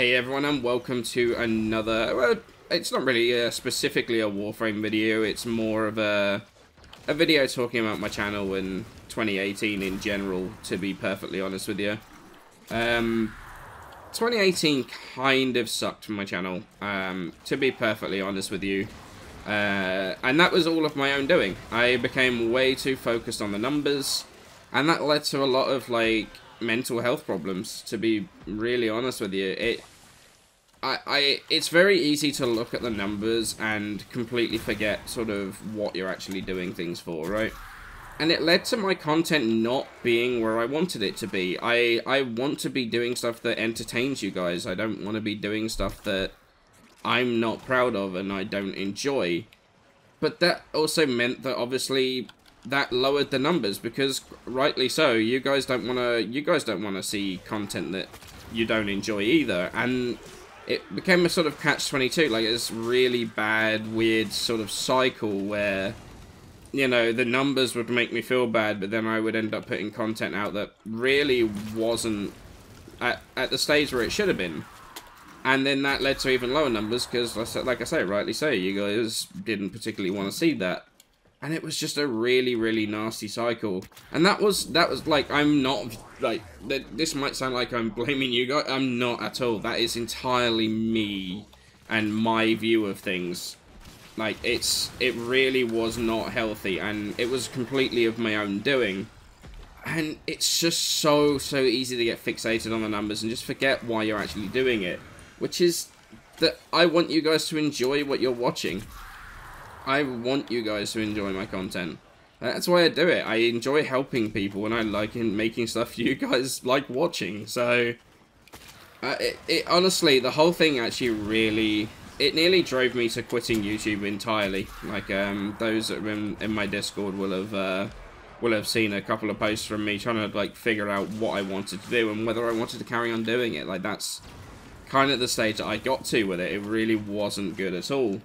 Hey everyone, and welcome to another, well, it's not really specifically a Warframe video, it's more of a video talking about my channel in 2018 in general, to be perfectly honest with you. 2018 kind of sucked for my channel, to be perfectly honest with you. And that was all of my own doing. I became way too focused on the numbers, and that led to a lot of, like, mental health problems, to be really honest with you. It's very easy to look at the numbers and completely forget sort of what you're actually doing things for, right? And it led to my content not being where I wanted it to be. I want to be doing stuff that entertains you guys. I don't want to be doing stuff that I'm not proud of and I don't enjoy. But that also meant that obviously that lowered the numbers, because rightly so, you guys don't want to see content that you don't enjoy either. And it became a sort of catch-22, like this really bad, weird sort of cycle where, you know, the numbers would make me feel bad, but then I would end up putting content out that really wasn't at the stage where it should have been. And then that led to even lower numbers, because, like I say, rightly so, you guys didn't particularly want to see that. And it was just a really, really nasty cycle. And that was like, I'm not, like, this might sound like I'm blaming you guys. I'm not at all. That is entirely me and my view of things. Like, it really was not healthy, and it was completely of my own doing. And it's just so easy to get fixated on the numbers and just forget why you're actually doing it. Which is that I want you guys to enjoy what you're watching. I want you guys to enjoy my content. That's why I do it. I enjoy helping people, and I like making stuff you guys like watching. So, honestly, the whole thing actually really, it nearly drove me to quitting YouTube entirely. Like, those that are in my Discord will have seen a couple of posts from me trying to, like, figure out what I wanted to do and whether I wanted to carry on doing it. Like, that's kind of the stage that I got to with it. It really wasn't good at all.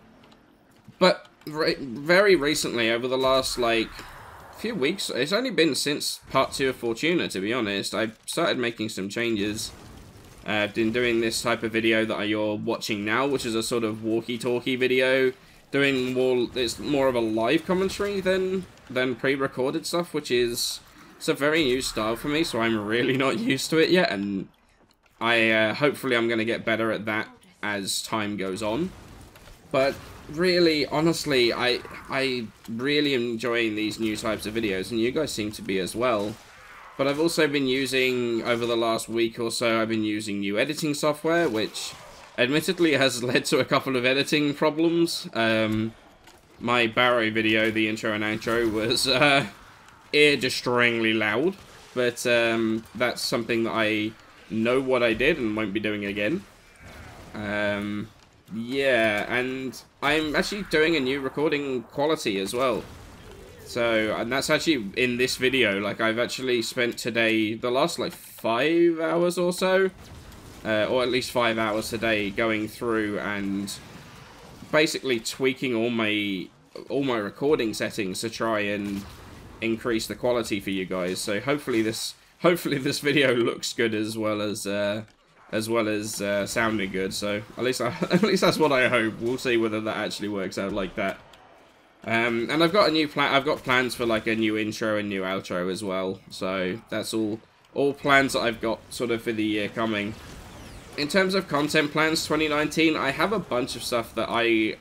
But very recently, over the last, like, few weeks, it's only been since part 2 of Fortuna, to be honest, I've started making some changes. I've been doing this type of video that you're watching now, which is a sort of walkie-talkie video, doing more, it's more of a live commentary than pre-recorded stuff, which is, it's a very new style for me, so I'm really not used to it yet, and hopefully I'm going to get better at that as time goes on. But really, honestly, I really am enjoying these new types of videos, and you guys seem to be as well. But I've also been using, over the last week or so, I've been using new editing software, which admittedly has led to a couple of editing problems. My Barrow video, the intro and outro, was ear-destroyingly loud, but that's something that I know what I did and won't be doing again. Yeah, and I'm actually doing a new recording quality as well. So, and that's actually in this video. Like, I've actually spent today, the last, like, 5 hours or so, or at least 5 hours today, going through and basically tweaking all my recording settings to try and increase the quality for you guys. So hopefully this video looks good as well as sounding good. So at least that's what I hope. We'll see whether that actually works out like that. And I've got a new plan. I've got plans for, like, a new intro and new outro as well. So that's all plans that I've got sort of for the year coming. In terms of content plans 2019, I have a bunch of stuff that I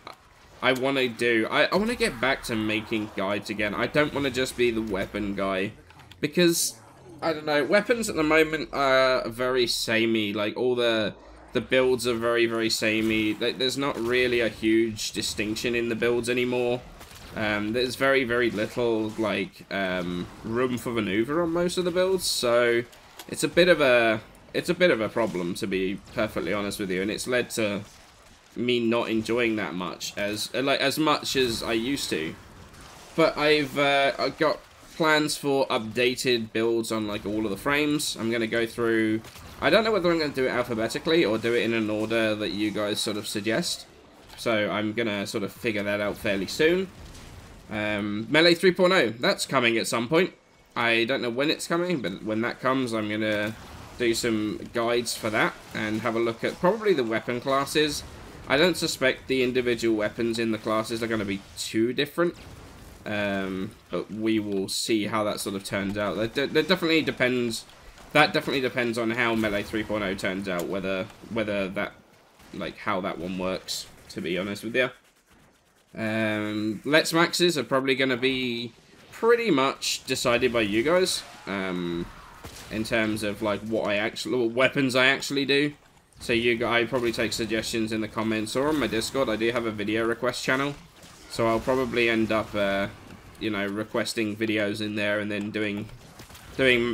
want to do. I want to get back to making guides again. I don't want to just be the weapon guy, because I don't know, weapons at the moment are very samey. Like, all the builds are very samey. There's not really a huge distinction in the builds anymore. There's very little, like, room for maneuver on most of the builds, so it's a bit of a problem, to be perfectly honest with you, and it's led to me not enjoying that much as much as I used to. But I've got plans for updated builds on, like, all of the frames. I'm going to go through, I don't know whether I'm going to do it alphabetically or do it in an order that you guys sort of suggest. So I'm going to sort of figure that out fairly soon. Melee 3.0, that's coming at some point. I don't know when it's coming, but when that comes, I'm going to do some guides for that and have a look at probably the weapon classes. I don't suspect the individual weapons in the classes are going to be too different, but we will see how that sort of turns out. That definitely depends. That definitely depends on how Melee 3.0 turns out, whether that, like, how that one works, to be honest with you. Let's Maxes are probably going to be pretty much decided by you guys, in terms of, like, what weapons I actually do. So you guys probably take suggestions in the comments or on my Discord. I do have a video request channel, so I'll probably end up, you know, requesting videos in there and then doing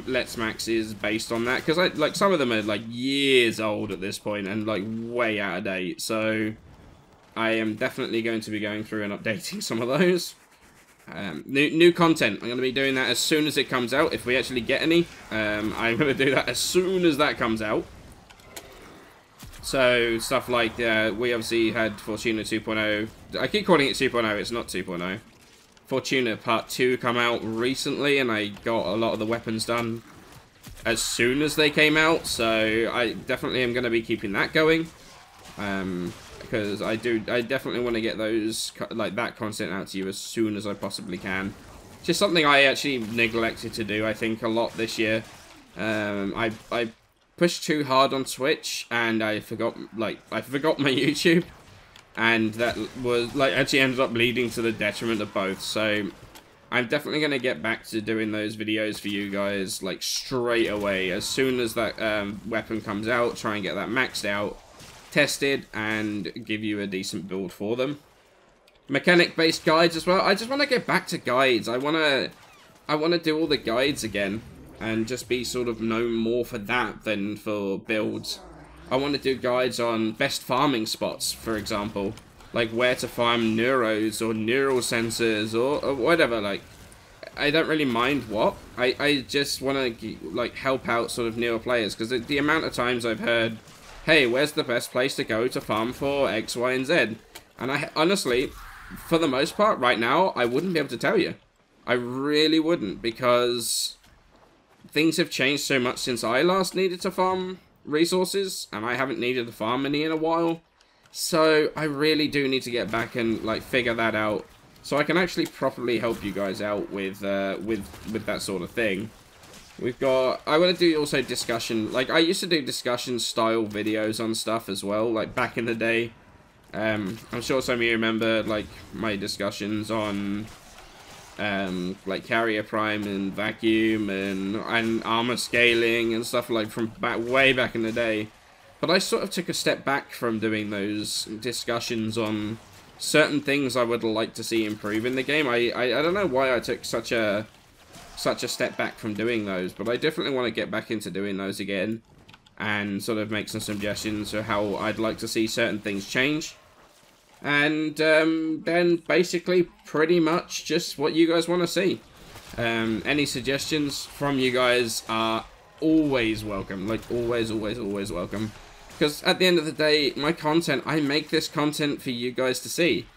Let's Maxes based on that, because like some of them are like years old at this point and like way out of date. So I am definitely going to be going through and updating some of those. New content. I'm going to be doing that as soon as it comes out, if we actually get any. I'm going to do that as soon as that comes out. So, stuff like, we obviously had Fortuna 2.0. I keep calling it 2.0, it's not 2.0. Fortuna Part 2 come out recently, and I got a lot of the weapons done as soon as they came out. So, I definitely am going to be keeping that going. Because I definitely want to get those, like, that content out to you as soon as I possibly can. Just something I actually neglected to do, I think, a lot this year. I pushed too hard on Twitch, and I forgot my YouTube, and that was, like, actually ended up leading to the detriment of both. So I'm definitely going to get back to doing those videos for you guys, like, straight away. As soon as that weapon comes out, try and get that maxed out, tested, and give you a decent build for them. Mechanic-based guides as well. I just want to get back to guides. I want to do all the guides again, and just be sort of known more for that than for builds. I want to do guides on best farming spots, for example. Like where to farm neuros or neural sensors or whatever. Like, I don't really mind what. I just want to, like, help out sort of newer players. Because the amount of times I've heard, hey, where's the best place to go to farm for X, Y, and Z? And I honestly, for the most part, right now, I wouldn't be able to tell you. I really wouldn't, because things have changed so much since I last needed to farm resources, and I haven't needed to farm any in a while. So I really do need to get back and, like, figure that out, so I can actually properly help you guys out with that sort of thing. We've got, I want to do also discussion, like, I used to do discussion style videos on stuff as well, like back in the day. I'm sure some of you remember, like, my discussions on like carrier prime and vacuum and armor scaling and stuff, like, from way back in the day. But I sort of took a step back from doing those discussions on certain things I would like to see improve in the game. I don't know why I took such a step back from doing those, but I definitely want to get back into doing those again and sort of make some suggestions for how I'd like to see certain things change. And then basically pretty much just what you guys want to see. Any suggestions from you guys are always welcome. Like, always, always, always welcome. Because at the end of the day, my content, I make this content for you guys to see.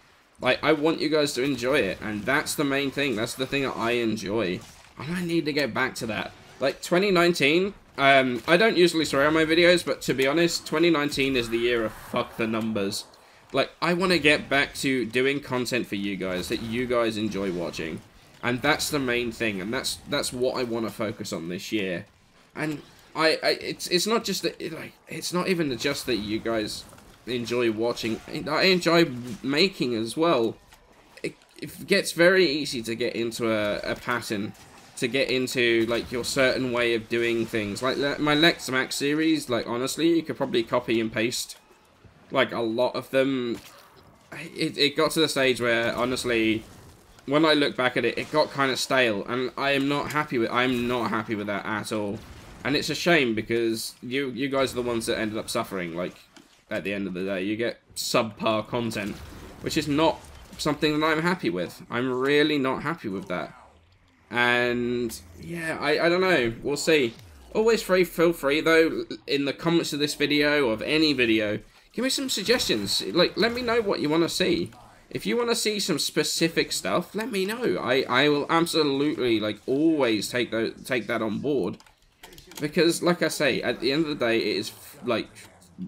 Like, I want you guys to enjoy it, and that's the main thing. That's the thing that I enjoy. And I need to get back to that. Like, 2019, I don't usually swear on my videos, but to be honest, 2019 is the year of fuck the numbers. Like, I want to get back to doing content for you guys that you guys enjoy watching. And that's the main thing, and that's what I want to focus on this year. And it's not just that, like, it's not even just that you guys enjoy watching. I enjoy making as well. It gets very easy to get into a pattern, to get into, like, your certain way of doing things. Like my Lex Max series, like, honestly, you could probably copy and paste, like, a lot of them. It got to the stage where, honestly, when I look back at it, it got kind of stale, and I'm not happy with that at all. And it's a shame, because you guys are the ones that ended up suffering. Like, at the end of the day, you get subpar content, which is not something that I'm happy with. I'm really not happy with that. And yeah, I don't know, we'll see. Always feel free though, in the comments of this video, or of any video, give me some suggestions. Like, let me know what you want to see. If you want to see some specific stuff, let me know. I will absolutely, like, always take that on board. Because, like I say, at the end of the day, it is, like,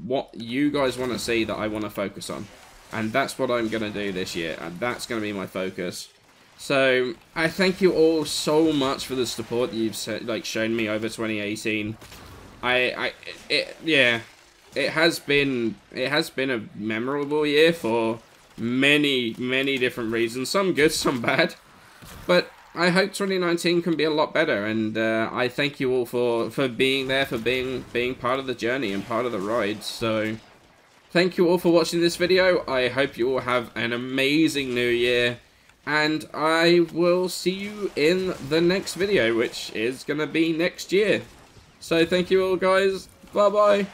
what you guys want to see that I want to focus on. And that's what I'm going to do this year, and that's going to be my focus. So, I thank you all so much for the support that you've, like, shown me over 2018. Yeah, it has been a memorable year for many different reasons. Some good, some bad. But I hope 2019 can be a lot better, and I thank you all for being there, for being part of the journey and part of the ride. So, thank you all for watching this video. I hope you all have an amazing new year, and I will see you in the next video, which is going to be next year. So, thank you all, guys. Bye-bye.